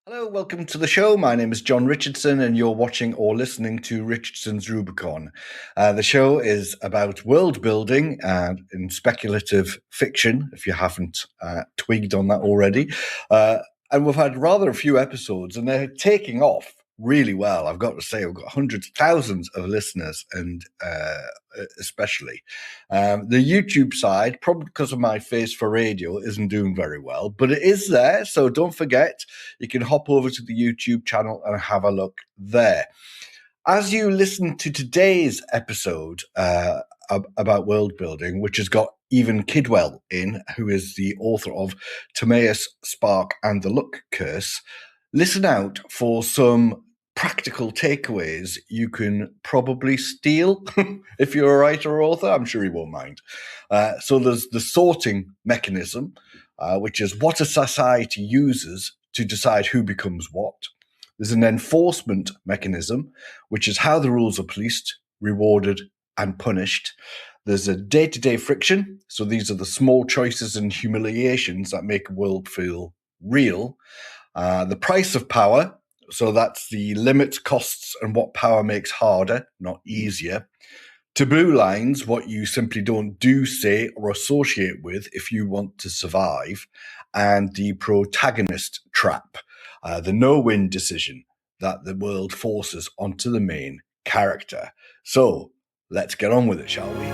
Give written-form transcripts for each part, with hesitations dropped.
Hello, welcome to the show. My name is John Richardson, and you're watching or listening to Richardson's Rubicon. The show is about world building and in speculative fiction, if you haven't twigged on that already. And we've had rather a few episodes, and they're taking off really well. I've got to say, we've got hundreds, thousands of listeners, and especially the YouTube side, probably because of my face for radio, isn't doing very well, but it is there. So don't forget, you can hop over to the YouTube channel and have a look there. As you listen to today's episode about world building, which has got Evan Kidwell in, who is the author of Timeaous Spark and the Luck Curse, listen out for some practical takeaways you can probably steal if you're a writer or author. I'm sure you won't mind. So there's the sorting mechanism, which is what a society uses to decide who becomes what. There's an enforcement mechanism, which is how the rules are policed, rewarded, and punished. There's a day-to-day friction. So these are the small choices and humiliations that make a world feel real. The price of power. So that's the limits, costs, and what power makes harder, not easier. Taboo lines, what you simply don't do, say, or associate with if you want to survive. And the protagonist trap, the no-win decision that the world forces onto the main character. So let's get on with it, shall we?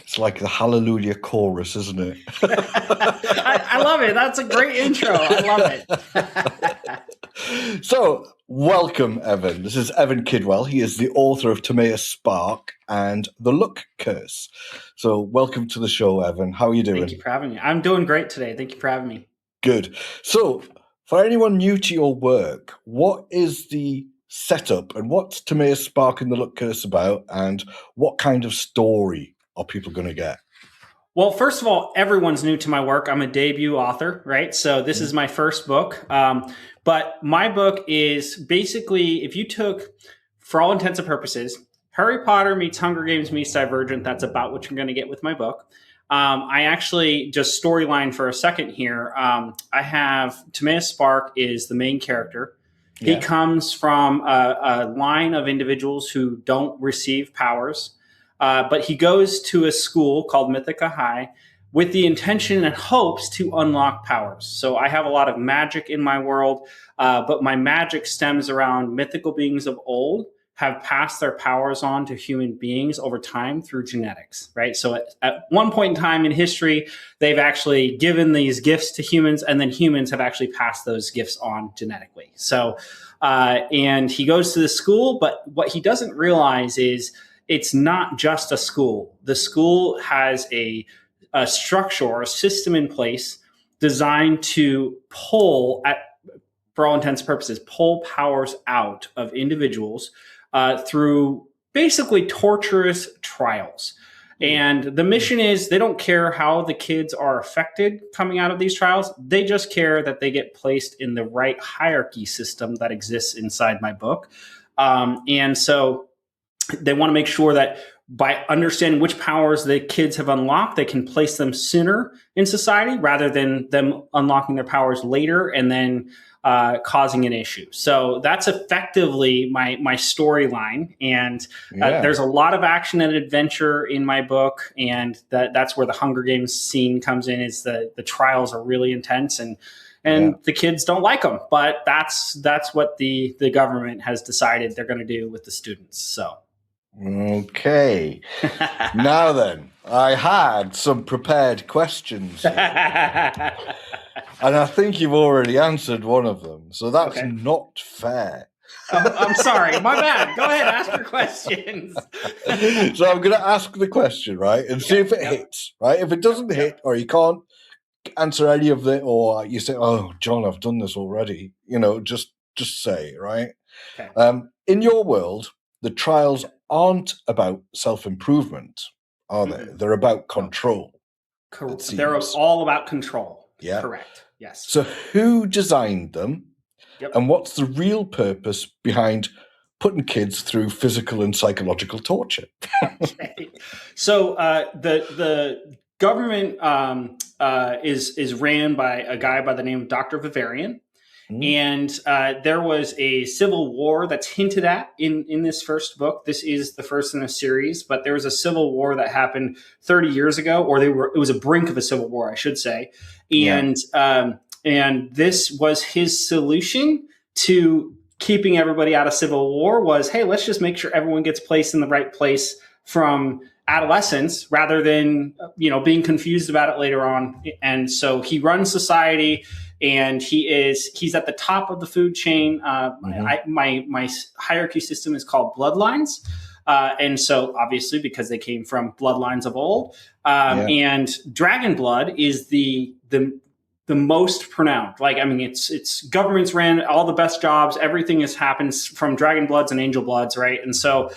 It's like the Hallelujah chorus, isn't it? I love it. That's a great intro. I love it. So, welcome, Evan. This is Evan Kidwell. He is the author of Timeaous Spark and The Luck Curse. So, welcome to the show, Evan. How are you doing? Thank you for having me. I'm doing great today. Thank you for having me. Good. So, for anyone new to your work, what is the setup and what's Timeaous Spark and The Luck Curse about, and what kind of story are people going to get? Well, first of all, everyone's new to my work. I'm a debut author, right? So this is my first book. But my book is basically, if you took, for all intents and purposes, Harry Potter meets Hunger Games meets Divergent, that's about what you're going to get with my book. I actually, just storyline for a second here, I have Timeaous Spark is the main character. Yeah. He comes from a line of individuals who don't receive powers. But he goes to a school called Mythica High with the intention and hopes to unlock powers. So I have a lot of magic in my world, but my magic stems around mythical beings of old have passed their powers on to human beings over time through genetics, right? So at one point in time in history, they've actually given these gifts to humans, and then humans have actually passed those gifts on genetically. So, and he goes to the school, but what he doesn't realize is it's not just a school. The school has a structure or a system in place designed to for all intents and purposes, pull powers out of individuals through basically torturous trials. And the mission is they don't care how the kids are affected coming out of these trials. They just care that they get placed in the right hierarchy system that exists inside my book. And so they want to make sure that by understanding which powers the kids have unlocked, they can place them sooner in society rather than them unlocking their powers later and then causing an issue. So that's effectively my storyline. And there's a lot of action and adventure in my book. And that's where the Hunger Games scene comes in, is the trials are really intense and the kids don't like them. But that's what the government has decided they're going to do with the students. So. Okay. Now then, I had some prepared questions. And I think you've already answered one of them. So that's not fair. I'm sorry. My bad. Go ahead. Ask your questions. So I'm going to ask the question, right? And see if it hits, right? If it doesn't hit or you can't answer any of it, or you say, oh, John, I've done this already, just say, right? Okay. In your world, the trials aren't about self-improvement, are they? Mhm. They're about control. They're all about control. Yeah. Correct. Yes. So who designed them? Yep. And what's the real purpose behind putting kids through physical and psychological torture? Okay. So the government is ran by a guy by the name of Dr. Vivarian. And there was a civil war that's hinted at in this first book. This is the first in a series, but there was a civil war that happened 30 years ago, or it was a brink of a civil war, I should say. And and this was his solution to keeping everybody out of civil war was, hey, let's just make sure everyone gets placed in the right place from adolescence rather than being confused about it later on. And so he runs society, and he's at the top of the food chain. My hierarchy system is called Bloodlines. And so obviously because they came from bloodlines of old, and Dragon Blood is the most pronounced. Like, I mean, it's governments ran all the best jobs. Everything happens from Dragon Bloods and Angel Bloods, right? And so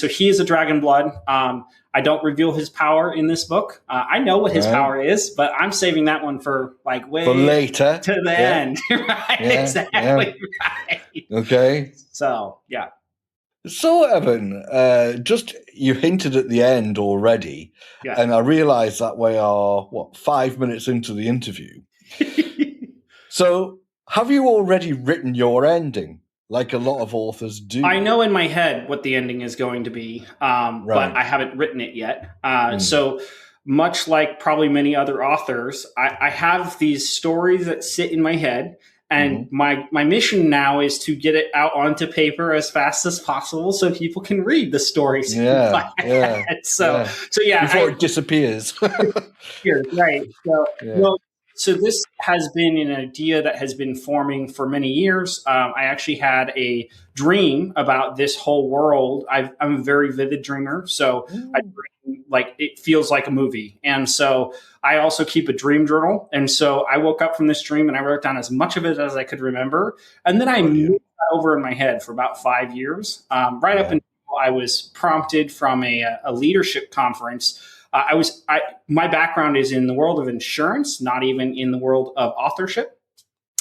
he is a Dragon Blood. I don't reveal his power in this book. I know what his power is, but I'm saving that one for later to the end. Right? Yeah. Exactly. Right. Okay. So, yeah. So, Evan, just you hinted at the end already, and I realize that we are, 5 minutes into the interview. So, have you already written your ending, like a lot of authors do? I know in my head what the ending is going to be, but I haven't written it yet. So, much like probably many other authors, I have these stories that sit in my head. And my mission now is to get it out onto paper as fast as possible so people can read the stories. So before it disappears. Right. So this has been an idea that has been forming for many years. I actually had a dream about this whole world. I'm a very vivid dreamer, so I dream like it feels like a movie. And so I also keep a dream journal. And so I woke up from this dream and I wrote down as much of it as I could remember. And then I moved that over in my head for about 5 years, up until I was prompted from a leadership conference. My background is in the world of insurance, not even in the world of authorship.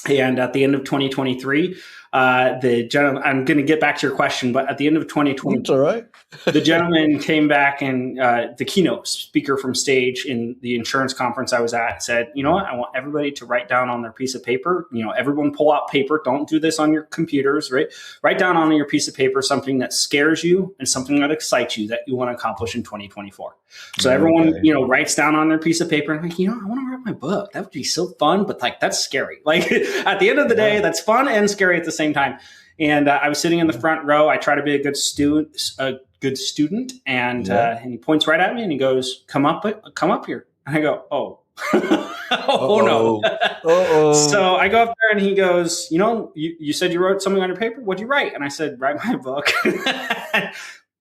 And at the end of 2023, the gentleman, I'm going to get back to your question, but at the end of 2020, that's all right. The gentleman came back and the keynote speaker from stage in the insurance conference I was at said, you know what, I want everybody to write down on their piece of paper, everyone pull out paper. Don't do this on your computers, right? Write down on your piece of paper something that scares you and something that excites you that you want to accomplish in 2024. So everyone, writes down on their piece of paper and like, I want to write my book. That would be so fun, but that's scary. Like at the end of the day, that's fun and scary at the same time. And I was sitting in the front row. I try to be a good student, and he points right at me and he goes, "Come up here." And I go, "Oh, no!" So I go up there and he goes, "You said you wrote something on your paper. What'd you write?" And I said, "Write my book."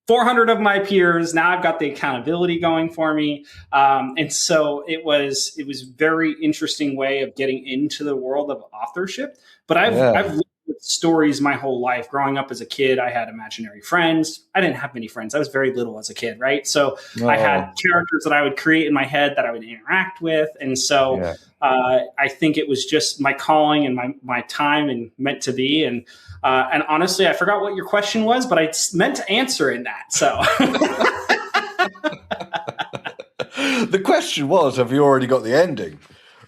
400 of my peers. Now I've got the accountability going for me, and so it was very interesting way of getting into the world of authorship. But I've lived with stories my whole life. Growing up as a kid, I had imaginary friends. I didn't have many friends. I was very little as a kid, right? So I had characters that I would create in my head that I would interact with. And so I think it was just my calling and my time and meant to be. And honestly, I forgot what your question was, but I meant to answer in that. So the question was, have you already got the ending?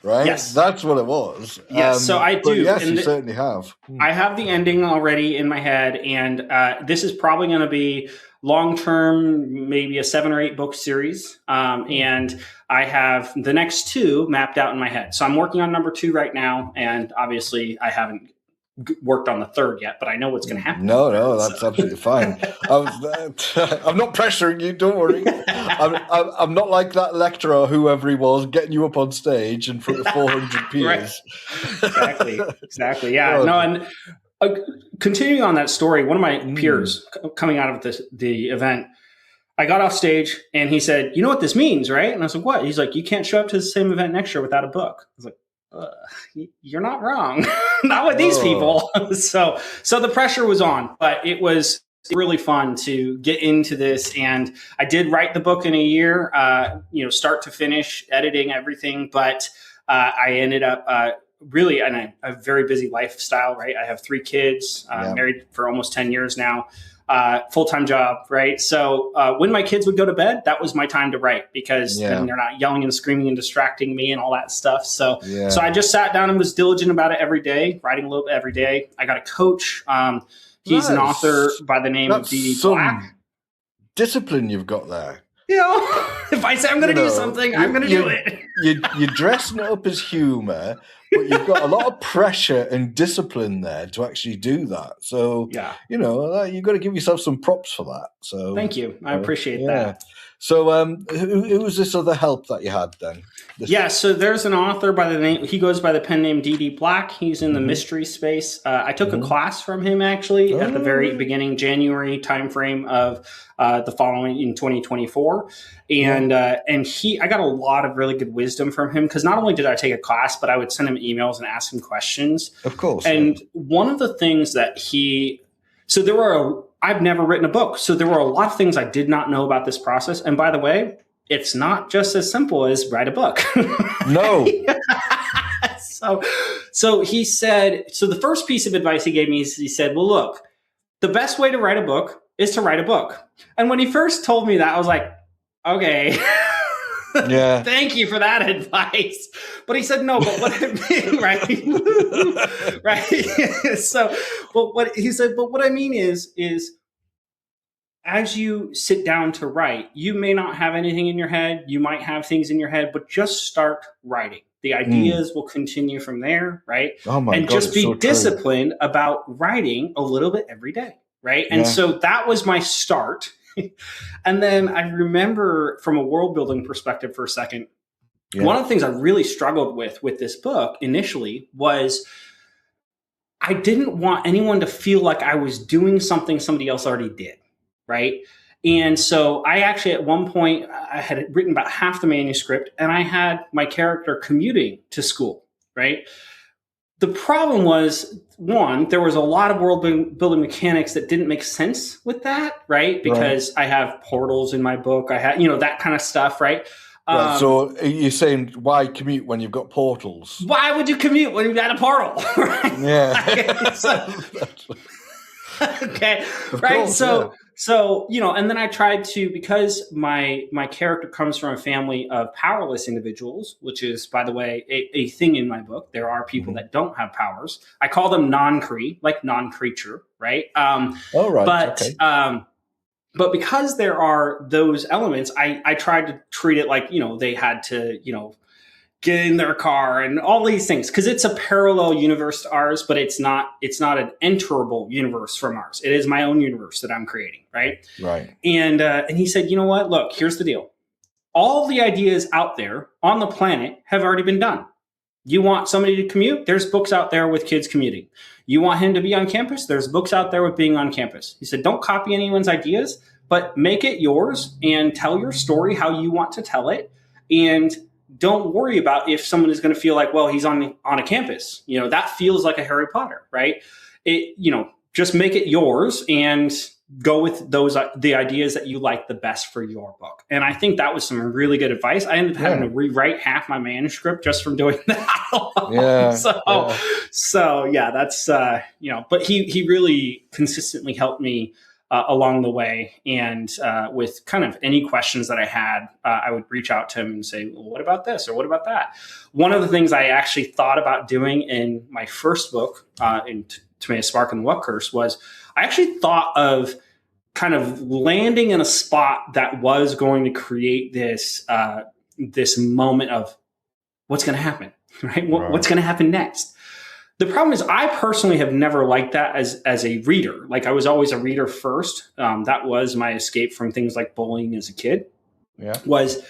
Right? Yes. That's what it was. Yes, so I do. Yes, you certainly have. I have the ending already in my head, and this is probably going to be long-term, maybe a 7 or 8 book series. And I have the next 2 mapped out in my head. So I'm working on number 2 right now, and obviously I haven't worked on the 3rd yet, but I know what's going to happen. No, that's absolutely fine. I'm not pressuring you. Don't worry. I'm not like that lecturer or whoever he was getting you up on stage in front of 400 peers. Right. Exactly. Yeah. And continuing on that story, one of my peers coming out of the event, I got off stage and he said, "You know what this means, right?" And I was like, "What?" He's like, "You can't show up to the same event next year without a book." I was like, "You're not wrong." Not with these people. So the pressure was on, but it was really fun to get into this. And I did write the book in a year, start to finish, editing everything. But I ended up really in a very busy lifestyle, right? I have 3 kids, married for almost 10 years now. Full-time job, right? So when my kids would go to bed, that was my time to write, because then they're not yelling and screaming and distracting me and all that stuff. So I just sat down and was diligent about it every day, writing a little bit every day. I got a coach. He's an author by the name of D.D. Black. Discipline you've got there. If I say I'm going to do something, I'm going to do it. You're dressing it up as humor, but you've got a lot of pressure and discipline there to actually do that. So, you've got to give yourself some props for that. So, thank you. I appreciate that. So, who was this other help that you had then? So there's an author by the name, he goes by the pen name D.D. Black. He's in the mystery space. I took a class from him actually at the very beginning, January timeframe of the following in 2024. And I got a lot of really good wisdom from him, because not only did I take a class, but I would send him emails and ask him questions. Of course. And one of the things that I've never written a book. So there were a lot of things I did not know about this process. And by the way, it's not just as simple as write a book. No. So he said, the first piece of advice he gave me is he said, well, look, the best way to write a book is to write a book. And when he first told me that, I was like, okay. Yeah. Thank you for that advice. But he said, no, but what I mean, right? Right. So, but what I mean is as you sit down to write, you may not have anything in your head. You might have things in your head, but just start writing. The ideas will continue from there, right? Oh my God, just be so disciplined about writing a little bit every day, right? And so that was my start. And then I remember, from a world building perspective for a second, one of the things I really struggled with this book initially was I didn't want anyone to feel like I was doing something somebody else already did. Right. And so I actually, at one point, I had written about half the manuscript, and I had my character commuting to school. Right. The problem was, one, there was a lot of world building mechanics that didn't make sense with that. Right. Because I have portals in my book. I had, that kind of stuff. Right. So you're saying, why commute when you've got portals? Why would you commute when you've got a portal? Right? Yeah. Okay. Right. So, and then I tried to, because my character comes from a family of powerless individuals, which is, by the way, a thing in my book. There are people that don't have powers. I call them non-cre, like non-creature, right? But because there are those elements, I tried to treat it like, they had to, get in their car and all these things, because it's a parallel universe to ours, but it's not an enterable universe from ours. It is my own universe that I'm creating, right? Right. And he said, you know what? Look, here's the deal. All the ideas out there on the planet have already been done. You want somebody to commute? There's books out there with kids commuting. You want him to be on campus? There's books out there with being on campus. He said, don't copy anyone's ideas, but make it yours and tell your story how you want to tell it. And don't worry about if someone is going to feel like, well, he's on a campus. That feels like a Harry Potter, right? Just make it yours and go with the ideas that you like the best for your book. And I think that was some really good advice. I ended up having to rewrite half my manuscript just from doing that. So that's, but he really consistently helped me along the way. And with kind of any questions that I had, I would reach out to him and say, well, what about this? Or what about that? One of the things I actually thought about doing in my first book, in Timeaous Spark and the What Curse, was I actually thought of kind of landing in a spot that was going to create this moment of what's going to happen, right? What's going to happen next? The problem is, I personally have never liked that as a reader. Like, I was always a reader first. That was my escape from things like bullying as a kid. Yeah. Was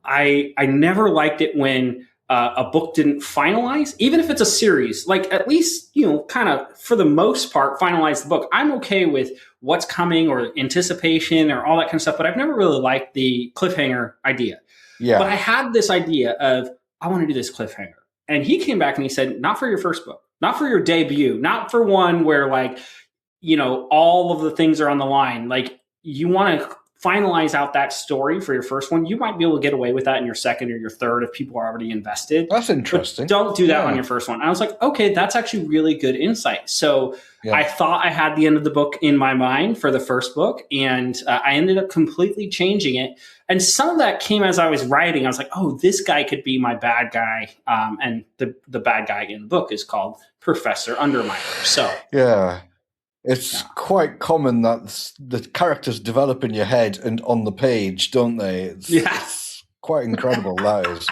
I never liked it when a book didn't finalize, even if it's a series. Like, at least, kind of for the most part, finalize the book. I'm okay with what's coming or anticipation or all that kind of stuff, but I've never really liked the cliffhanger idea. Yeah. But I had this idea of, I want to do this cliffhanger. And he came back and he said, not for your first book. Not for your debut, not for one where, like, all of the things are on the line. Like, you want to finalize out that story for your first one. You might be able to get away with that in your second or your third if people are already invested. That's interesting. But don't do that on your first one. And I was like, okay, that's actually really good insight. So I thought I had the end of the book in my mind for the first book, and I ended up completely changing it. And some of that came as I was writing. I was like, oh, this guy could be my bad guy. And the bad guy in the book is called Professor Underminer. So it's quite common that the characters develop in your head and on the page, don't they? It's quite incredible. That is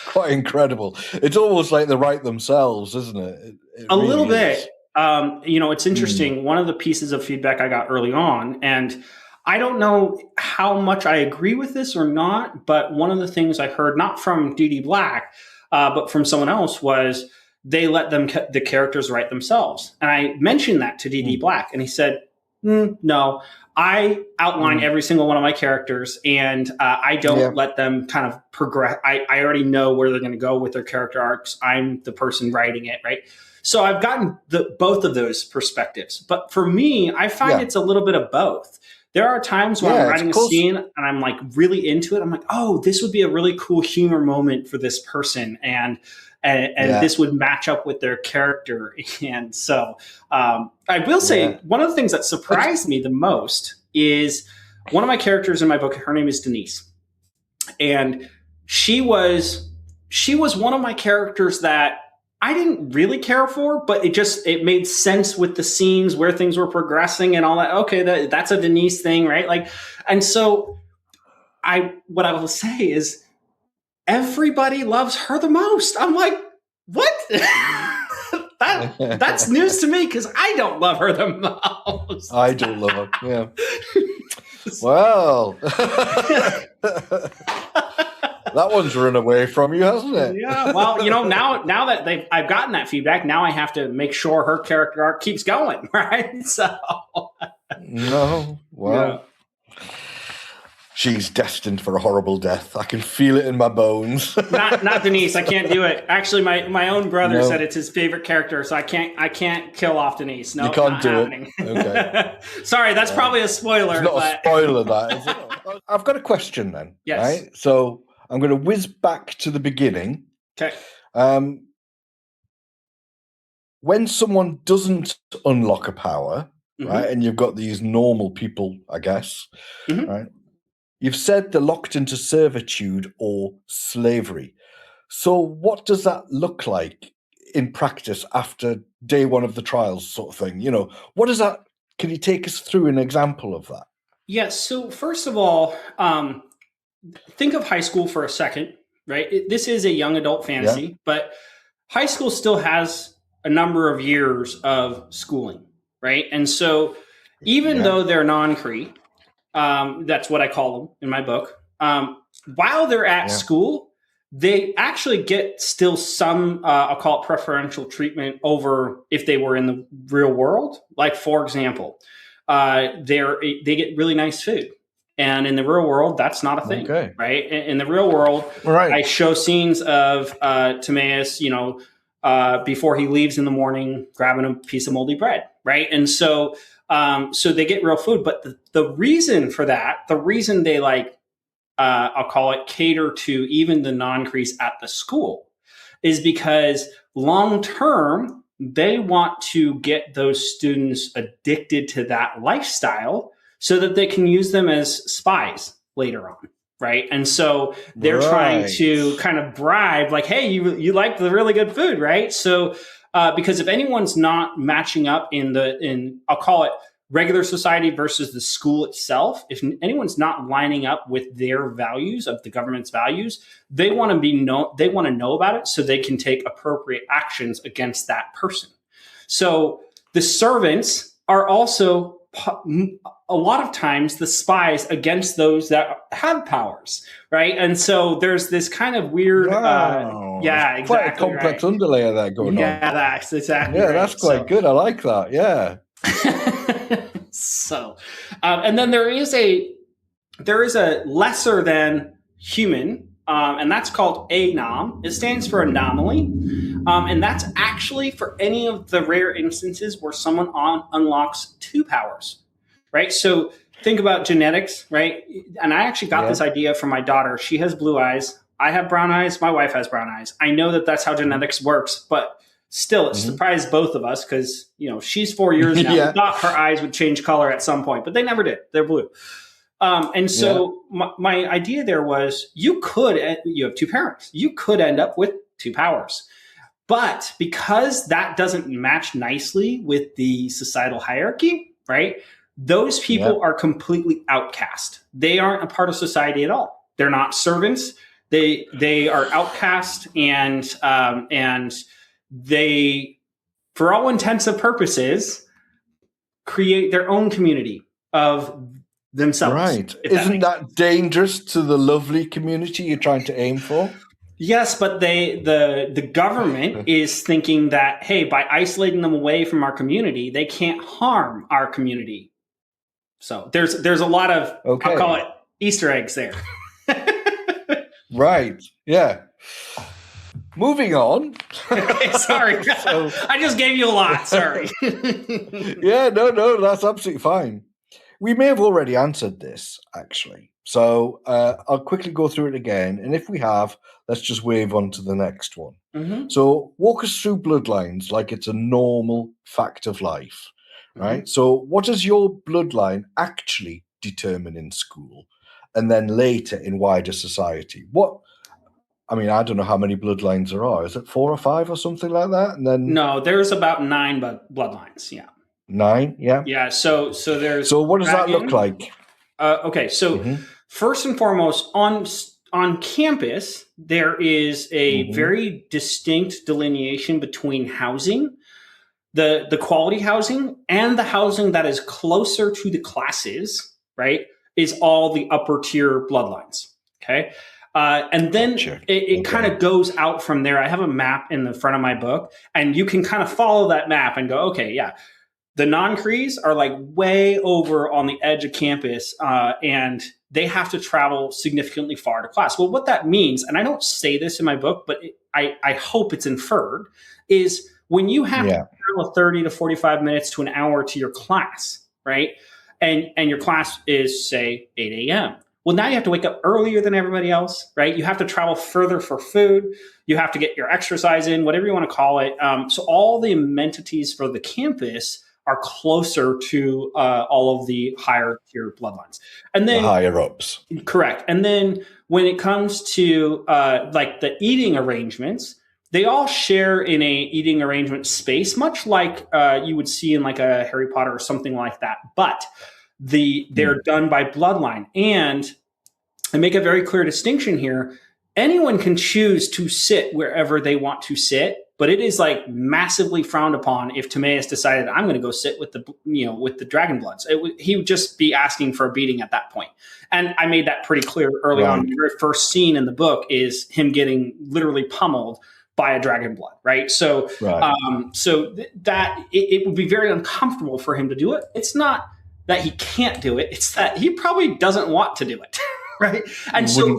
quite incredible. It's almost like they write themselves, isn't it? It a really little bit. It's interesting. One of the pieces of feedback I got early on, and I don't know how much I agree with this or not, but one of the things I heard, not from D.D. Black, but from someone else, was they let the characters write themselves. And I mentioned that to D.D. Black, and he said, no, I outline every single one of my characters, and I don't let them kind of progress. I already know where they're going to go with their character arcs. I'm the person writing it, right? So I've gotten both of those perspectives. But for me, I find it's a little bit of both. There are times when I'm writing a scene and I'm like really into it. I'm like, oh, this would be a really cool humor moment for this person. And this would match up with their character. And so I will say one of the things that surprised me the most is one of my characters in my book, her name is Denise. And she was one of my characters that I didn't really care for, but it made sense with the scenes where things were progressing and all that. Okay, that's a Denise thing, right? Like, and so what I will say is everybody loves her the most. I'm like, what? That's news to me because I don't love her the most. I don't love her. Yeah. Well. That one's run away from you, hasn't it? Yeah. Well, now that I've gotten that feedback, now I have to make sure her character arc keeps going, right? So. No. Well. Yeah. She's destined for a horrible death. I can feel it in my bones. Not Denise. I can't do it. Actually, my own brother said it's his favorite character, so I can't kill off Denise. No, you can't do happening. It. Okay. Sorry, that's probably a spoiler. It's not a spoiler, that is it? I've got a question then. Yes. Right. So I'm going to whiz back to the beginning. Okay. When someone doesn't unlock a power, right, and you've got these normal people, I guess, right? You've said they're locked into servitude or slavery. So what does that look like in practice after day one of the trials, sort of thing? What is that? Can you take us through an example of that? Yes. So first of all, think of high school for a second, right? This is a young adult fantasy, but high school still has a number of years of schooling, right? And so even though they're non-Cree, that's what I call them in my book. While they're at school, they actually get still some, I'll call it preferential treatment over if they were in the real world. Like, for example, they get really nice food. And in the real world, that's not a thing, right? In the real world, I show scenes of Timeaous, before he leaves in the morning, grabbing a piece of moldy bread, right? And so they get real food. But the reason for that, the reason they I'll call it cater to even the non-Crees at the school, is because long term, they want to get those students addicted to that lifestyle so that they can use them as spies later on, right? And so they're trying to kind of bribe, like, hey, you like the really good food, right? So because if anyone's not matching up in I'll call it regular society versus the school itself, if anyone's not lining up with their values, of the government's values, they want to know about it so they can take appropriate actions against that person. So the servants are also a lot of times the spies against those that have powers, right? And so there's this kind of weird, exactly, quite a complex underlayer there going on. Yeah, that's exactly. Yeah, that's quite good. I like that. Yeah. So, and then there is a lesser than human and that's called ANOM. It stands for anomaly, and that's actually for any of the rare instances where someone unlocks two powers, right? So think about genetics, right? And I actually got this idea from my daughter. She has blue eyes. I have brown eyes. My wife has brown eyes. I know that that's how genetics works, but still, it surprised both of us because, she's 4 years now. We thought her eyes would change color at some point, but they never did. They're blue. And so my idea there was you have two parents. You could end up with two powers. But because that doesn't match nicely with the societal hierarchy, right? Those people are completely outcast. They aren't a part of society at all. They're not servants. They are outcast, and they, for all intents and purposes, create their own community of themselves. Right. Isn't that dangerous to the lovely community you're trying to aim for? Yes, but the government is thinking that, hey, by isolating them away from our community, they can't harm our community. So there's a lot of, I'll call it Easter eggs there. Right. Yeah. Moving on. Okay, sorry. So, I just gave you a lot. Sorry. Yeah, no, that's absolutely fine. We may have already answered this, actually. So I'll quickly go through it again. And if we have, let's just wave on to the next one. Mm-hmm. So walk us through Bloodlines like it's a normal fact of life, right? Mm-hmm. So what does your bloodline actually determine in school and then later in wider society? I don't know how many bloodlines there are. Is it 4 or 5 or something like that? And then no, there's about 9 bloodlines. Yeah. 9, yeah. Yeah. So there's. So what does that look like? Okay. So first and foremost, on campus, there is a very distinct delineation between housing, the quality housing, and the housing that is closer to the classes. Right, is all the upper tier bloodlines. Okay. And then it kind of goes out from there. I have a map in the front of my book, and you can kind of follow that map and go, okay, yeah, the non-Crees are like way over on the edge of campus, and they have to travel significantly far to class. Well, what that means, and I don't say this in my book, but I hope it's inferred, is when you have to travel 30 to 45 minutes to an hour to your class, right? And your class is, say, 8 a.m., well, now you have to wake up earlier than everybody else, right? You have to travel further for food. You have to get your exercise in, whatever you want to call it. So all the amenities for the campus are closer to all of the higher tier bloodlines. And then the higher ups. Correct. And then when it comes to like the eating arrangements, they all share in a eating arrangement space, much like you would see in like a Harry Potter or something like that. But they're done by bloodline. And I make a very clear distinction here. Anyone can choose to sit wherever they want to sit, but it is like massively frowned upon if Timeaous decided I'm going to go sit with the Dragon Bloods. He would just be asking for a beating at that point. And I made that pretty clear early on. The very first scene in the book is him getting literally pummeled by a dragon blood, right? So, that it would be very uncomfortable for him to do it. It's not that he can't do it; it's that he probably doesn't want to do it, right? And so,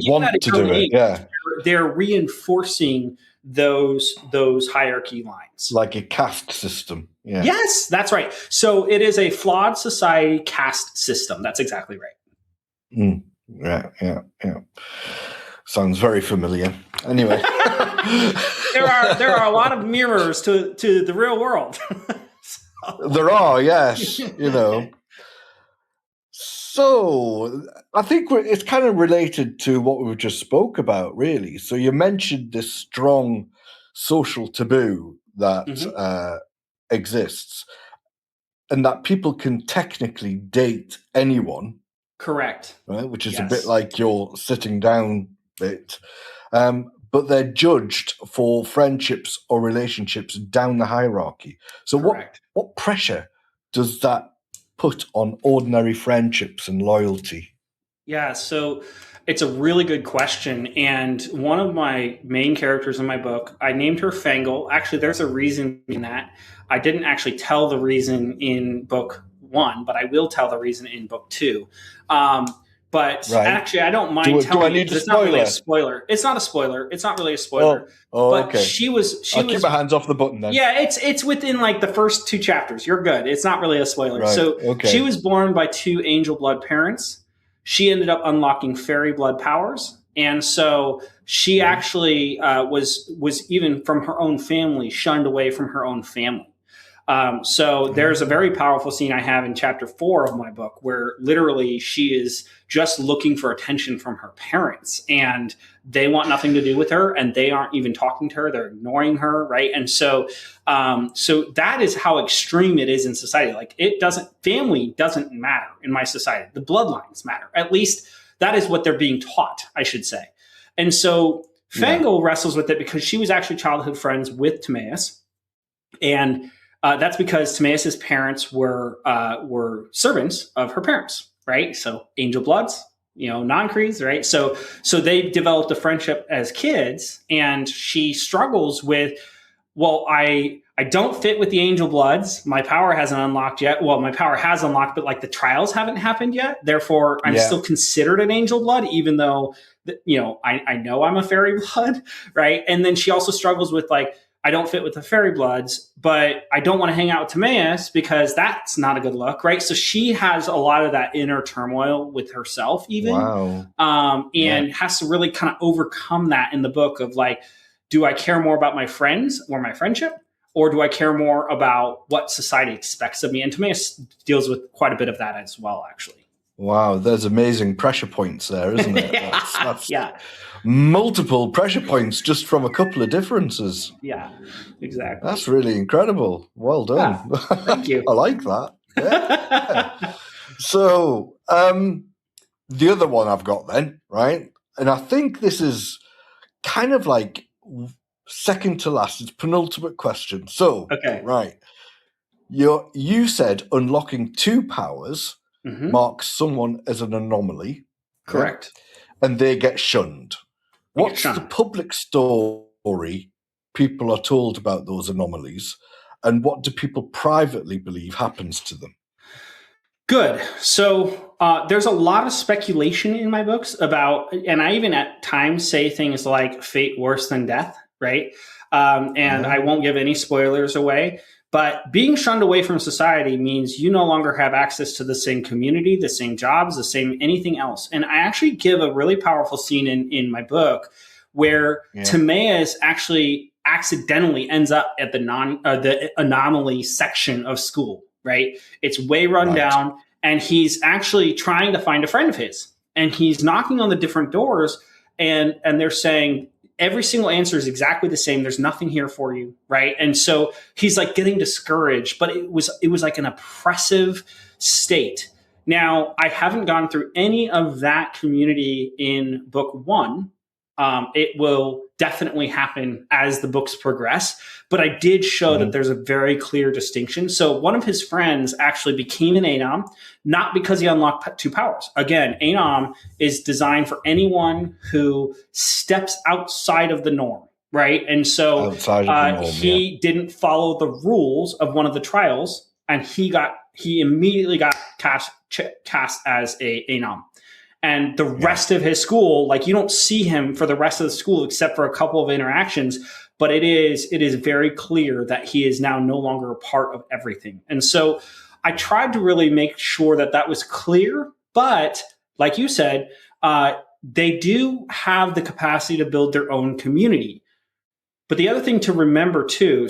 they're reinforcing those hierarchy lines, like a caste system. Yeah. Yes, that's right. So it is a flawed society caste system. That's exactly right. Yeah. Sounds very familiar. Anyway. There are a lot of mirrors to the real world. There are, yes. So I think it's kind of related to what we just spoke about, really. So you mentioned this strong social taboo that exists, and that people can technically date anyone. Correct. Right, which is a bit like your sitting down bit. But they're judged for friendships or relationships down the hierarchy. So what pressure does that put on ordinary friendships and loyalty? Yeah, so it's a really good question. And one of my main characters in my book, I named her Fangle. Actually, there's a reason in that. I didn't actually tell the reason in book 1, but I will tell the reason in book 2. But But Right. actually, I don't mind do I telling you need because a it's not really a spoiler? spoiler. It's not a spoiler. It's not really a spoiler. But Okay. she was I'll keep my hands off the button then. yeah, it's within like the first 2 chapters. You're good. It's not really a spoiler. Right. So Okay. she was born by 2 angel blood parents. She ended up unlocking fairy blood powers, and so she actually was even from her own family shunned away from her own family. So there's a very powerful scene I have in chapter 4 of my book where literally she is just looking for attention from her parents, and they want nothing to do with her, and they aren't even talking to her. They're ignoring her. Right. And so that is how extreme it is in society. Like family doesn't matter in my society. The bloodlines matter. At least that is what they're being taught, I should say. And so Fangle wrestles with it because she was actually childhood friends with Timeaous. And that's because Timeous's parents were servants of her parents, right? So angel bloods, non-creeds, right? So they developed a friendship as kids, and she struggles with, well, I don't fit with the angel bloods. My power hasn't unlocked yet. Well, my power has unlocked, but like the trials haven't happened yet. Therefore, I'm still considered an angel blood, even though I know I'm a fairy blood, right? And then she also struggles with like, I don't fit with the fairy bloods, but I don't want to hang out with Timeaous because that's not a good look, right? So she has a lot of that inner turmoil with herself even. Wow. And has to really kind of overcome that in the book of like, do I care more about my friends or my friendship? Or do I care more about what society expects of me? And Timeaous deals with quite a bit of that as well, actually. Wow, there's amazing pressure points there, isn't it? That's yeah. Multiple pressure points just from a couple of differences. Yeah, exactly. That's really incredible. Well done. Yeah, thank you. I like that. Yeah. So the other one I've got then, right? And I think this is kind of like second to last. It's penultimate question. So, right. You said unlocking 2 powers marks someone as an anomaly. Correct. Yeah? And they get shunned. What's the public story people are told about those anomalies, and what do people privately believe happens to them? Good. So there's a lot of speculation in my books about, and I even at times say things like fate worse than death, right? And I won't give any spoilers away. But being shunned away from society means you no longer have access to the same community, the same jobs, the same anything else. And I actually give a really powerful scene in my book where Timeaous actually accidentally ends up at the anomaly section of school, right? It's way run down, and he's actually trying to find a friend of his. And he's knocking on the different doors, and they're saying, every single answer is exactly the same. There's nothing here for you, right? And so he's like getting discouraged, but it was like an oppressive state. Now, I haven't gone through any of that community in book 1. It will definitely happen as the books progress, but I did show that there's a very clear distinction. So one of his friends actually became an Anom, not because he unlocked 2 powers. Again, Anom is designed for anyone who steps outside of the norm, right? And so he didn't follow the rules of one of the trials, and he immediately got cast as a Anom. And the rest of his school, like you don't see him for the rest of the school except for a couple of interactions, but it is very clear that he is now no longer a part of everything. And so I tried to really make sure that was clear. But like you said, they do have the capacity to build their own community. But the other thing to remember too,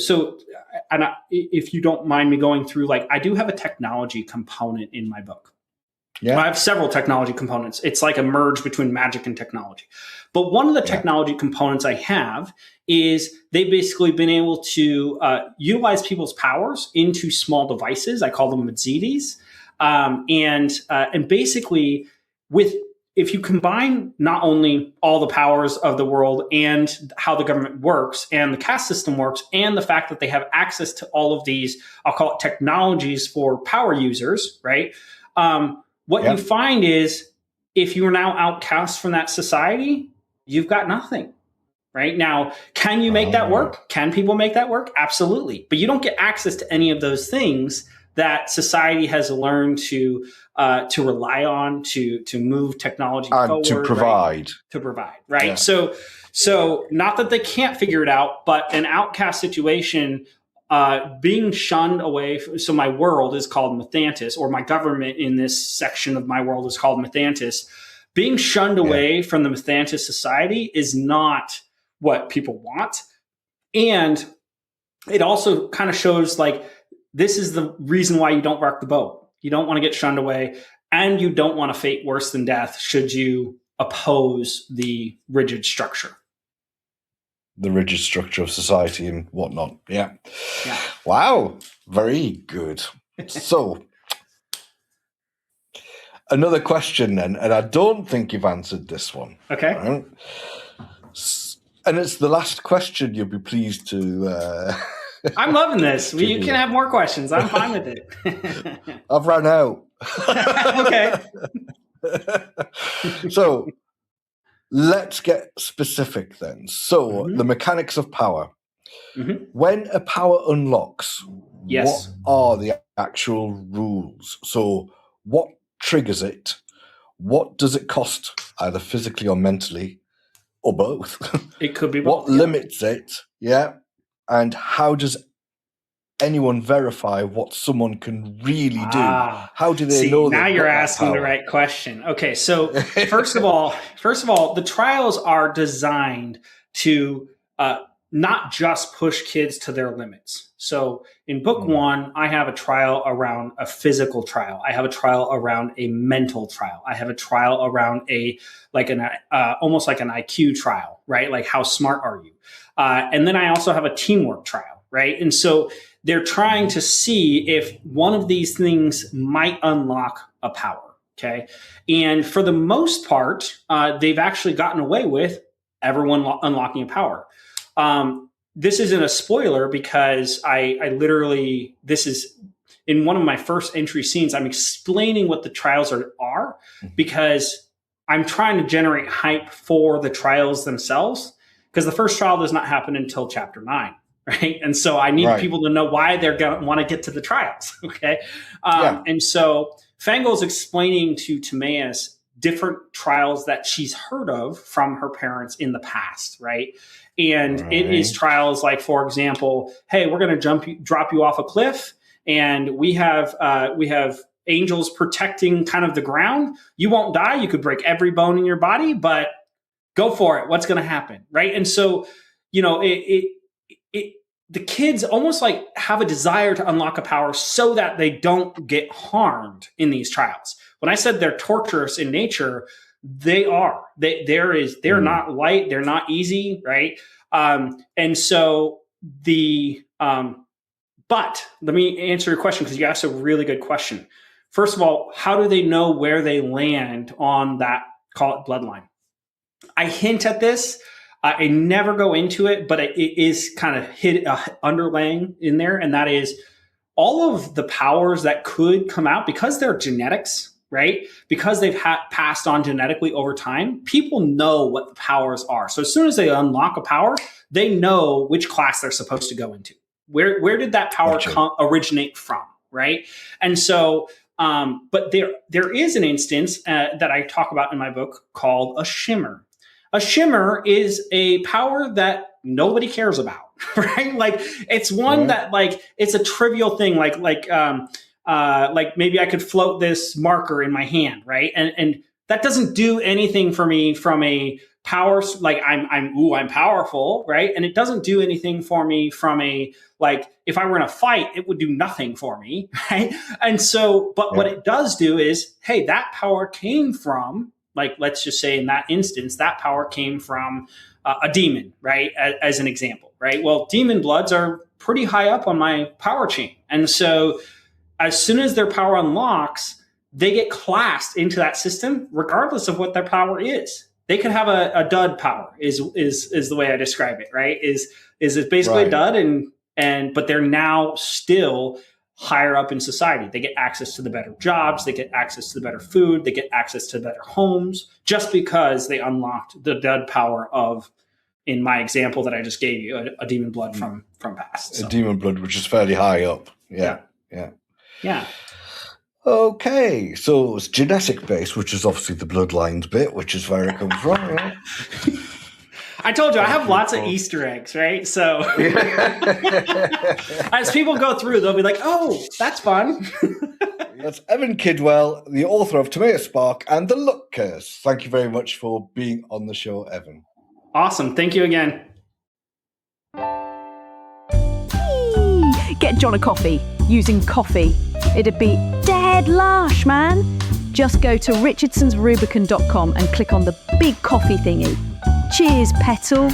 if you don't mind me going through, like I do have a technology component in my book. Yeah. I have several technology components. It's like a merge between magic and technology. But one of the technology components I have is they've basically been able to utilize people's powers into small devices. I call them Mazidis. And basically, if you combine not only all the powers of the world and how the government works and the caste system works and the fact that they have access to all of these, I'll call it technologies for power users, right? What you find is if you are now outcast from that society, you've got nothing, right? Now, can you make that work? Can people make that work? Absolutely. But you don't get access to any of those things that society has learned to to rely on to move technology and forward, to provide, right? To provide, right? Yeah. So not that they can't figure it out, but an outcast situation, being shunned away. So my world is called Mythantis, or my government in this section of my world is called Mythantis. Being shunned away from the Mythantis society is not what people want. And it also kind of shows like, this is the reason why you don't rock the boat. You don't want to get shunned away, and you don't want a fate worse than death should you oppose the rigid structure. The rigid structure of society and whatnot. Yeah. Wow. Very good. So, another question then, and I don't think you've answered this one. Okay. Right? And it's the last question you'll be pleased to... I'm loving this. You can have more questions. I'm fine with it. I've run out. Okay. So, let's get specific then. So, the mechanics of power. Mm-hmm. When a power unlocks, what are the actual rules? So, what triggers it? What does it cost, either physically or mentally, or both? It could be both. What limits it? Yeah. And how does anyone verify what someone can really do? How do they know? Now you're asking the right question. Okay, so first of all, the trials are designed to not just push kids to their limits. So in book one, I have a trial around a physical trial. I have a trial around a mental trial. I have a trial around almost like an IQ trial, right? Like, how smart are you? And then I also have a teamwork trial, right? And so they're trying to see if one of these things might unlock a power, okay? And for the most part, they've actually gotten away with everyone unlocking a power. This isn't a spoiler because I literally, this is in one of my first entry scenes, I'm explaining what the trials are because I'm trying to generate hype for the trials themselves, because the first trial does not happen until chapter 9. Right. And so I need people to know why they're going to want to get to the trials. Okay. And so Fangol's explaining to Timeaous different trials that she's heard of from her parents in the past. Right. And it is trials like, for example, hey, we're going to drop you off a cliff, and we have angels protecting kind of the ground. You won't die. You could break every bone in your body, but go for it. What's going to happen? Right. And so, the kids almost like have a desire to unlock a power so that they don't get harmed in these trials. When I said they're torturous in nature, they are. They're not light. They're not easy, right? And so but let me answer your question, because you asked a really good question. First of all, how do they know where they land on that, call it bloodline? I hint at this. I never go into it, but it is kind of underlaying in there. And that is all of the powers that could come out because they're genetics, right? Because they've passed on genetically over time, people know what the powers are. So as soon as they unlock a power, they know which class they're supposed to go into. Where did that power originate from, right? And so, but there is an instance that I talk about in my book called a shimmer. A shimmer is a power that nobody cares about, right? Like, it's one that, like, it's a trivial thing, like maybe I could float this marker in my hand, right? And that doesn't do anything for me from a power, like I'm powerful, right? And it doesn't do anything for me from a, like, if I were in a fight, it would do nothing for me, right? And so, but what it does do is, hey, that power came from, like, let's just say in that instance, that power came from a demon, right? As an example, right? Well, demon bloods are pretty high up on my power chain. And so as soon as their power unlocks, they get classed into that system, regardless of what their power is. They could have a dud power is the way I describe it, right? Is it basically a dud, but they're now still higher up in society. They get access to the better jobs, they get access to the better food, they get access to better homes, just because they unlocked the dud power of, in my example that I just gave you, a demon blood from past. So. A demon blood, which is fairly high up. Yeah. Okay, so it's genetic based, which is obviously the Bloodlines bit, which is where it comes from. Right? I told you, I have lots of Easter eggs, right? So as people go through, they'll be like, oh, that's fun. That's Evan Kidwell, the author of Timeaous Spark and The Luck Curse. Thank you very much for being on the show, Evan. Awesome. Thank you again. Get John a coffee using coffee. It'd be dead lush, man. Just go to richardsonsrubicon.com and click on the big coffee thingy. Cheers, Petal.